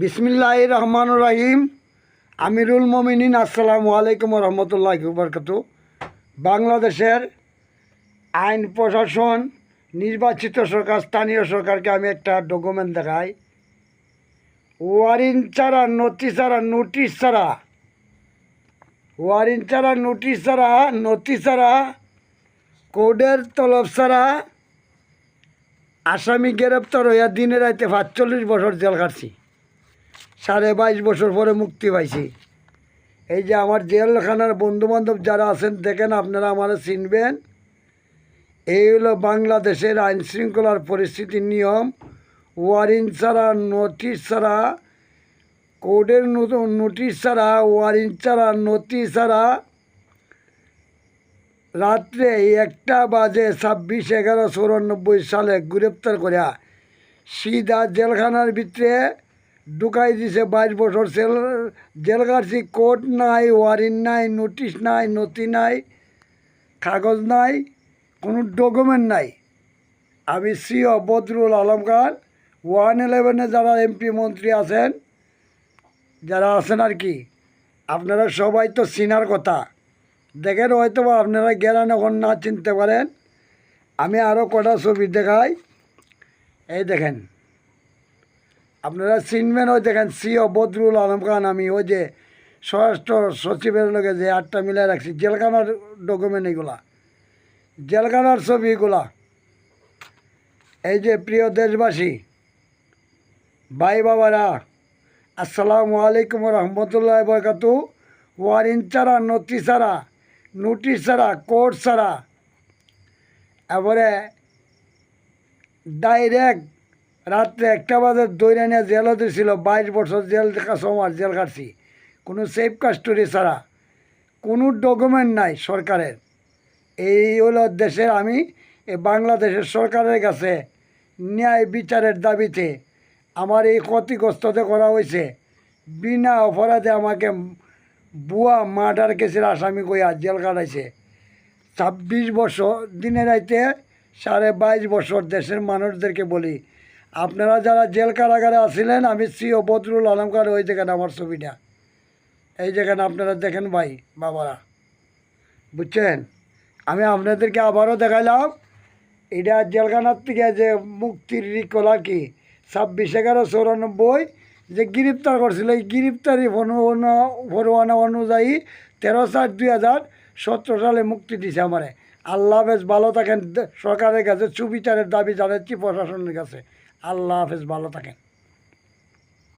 বিসমিল্লাহির রহমানির রহিম। আমিরুল মোমিনিন, আসসালামু আলাইকুম রহমতুল্লাহি ওয়া বারাকাতুহু। বাংলাদেশের আইন প্রশাসন, নির্বাচিত সরকার, স্থানীয় সরকারকে আমি একটা ডকুমেন্ট দেখাই। ওয়ারিং ছাড়া, নোটিশ ছাড়া, নোটিশ ছাড়া, ওয়ারিং ছাড়া, নোটিশ ছাড়া, নোটিশ ছাড়া, কোর্টের তলব ছাড়া আসামি গ্রেপ্তার হইয়া দিনে রাইতে ৪৫ বছর জেল কাটছি। 22.5 বছর পরে মুক্তি পাইছি। এই যে আমার জেলখানার বন্ধুবান্ধব যারা আছেন, দেখেন আপনারা আমারা চিনবেন। এই হলো বাংলাদেশের আইন শৃঙ্খলার পরিস্থিতির নিয়ম। ওয়ারিং ছাড়া, নোটিশ ছাড়া, কোর্টের নোটিশ ছাড়া, ওয়ারিং ছাড়া, নোটিশ ছাড়া রাত্রে 1টা বাজে 26/11/94 সালে গ্রেপ্তার করিয়া সিধা জেলখানার ভিতরে ঢুকাই দিছে। 22 বছর জেল কাটছি। কোর্ট নাই, ওয়ারিং নাই, নোটিশ নাই, নথি নাই, কাগজ নাই, কোনো ডকুমেন্ট নাই। আমি সিও বদরুল আলম খান। 111-এ যারা এমপি মন্ত্রী আছেন, যারা আছেন আর কি, আপনারা সবাই তো চিনার কথা। দেখেন, হয়তো আপনারা গেলেন এখন না চিনতে পারেন। আমি আরও কটা ছবি দেখাই। এই দেখেন, আপনারা চিনবেন। ওই দেখেন, সিও বদরুল আলম খান। আমি ওই যে স্বরাষ্ট্র সচিবের লগে যে 8টা মিলাই রাখছি, জেলখানার ডকুমেন্ট এগুলা, জেলখানার ছবি এগুলা। এই যে প্রিয় দেশবাসী, ভাই বাবারা, আসসালামু আলাইকুম রহমতুল্লাহ বরকাতু। ওয়ারিং ছাড়া, নোটিশ ছাড়া, নোটিশ ছাড়া, কোর্ট ছাড়া, এবারে ডাইরেক্ট রাত্রে 1টা বাজে দৈরা নিয়ে জেলও দিয়েছিল। 22 বছর জেল সময় জেল কাটছি, কোনো সেফ কাস্টডি ছাড়া, কোনো ডকুমেন্ট নাই সরকারের। এই হলো দেশের আমি বাংলাদেশের সরকারের কাছে ন্যায় বিচারের দাবিতে আমার এই ক্ষতিগ্রস্ততে করা হয়েছে। বিনা অপরাধে আমাকে বুয়া মার্ডার কেসের আসামি কইয়া জেল কাটাইছে। 26 বছর দিনে রাইতে 22.5 বছর। দেশের মানুষদেরকে বলি, আপনারা যারা জেল কারাগারে আসছিলেন, আমি সিও বদরুল আলম খান। ওই দেখেন আমার ছবিটা, এই যেখানে আপনারা দেখেন ভাই বাবারা, বুঝছেন। আমি আপনাদেরকে আবারও দেখাইলাম। এটা জেলখানার থেকে যে মুক্তির রিকল আর কি, 26/11/94 যে গ্রেপ্তার করছিল, এই গ্রেপ্তারি ফরওয়ানা অনুযায়ী 13/4/2017 সালে মুক্তি দিছে আমারে। আল্লাহ হাফেজ, ভালো থাকেন। সরকারের কাছে সুবিচারের দাবি জানাচ্ছি, প্রশাসনের কাছে। আল্লাহ হাফেজ, ভালো থাকেন।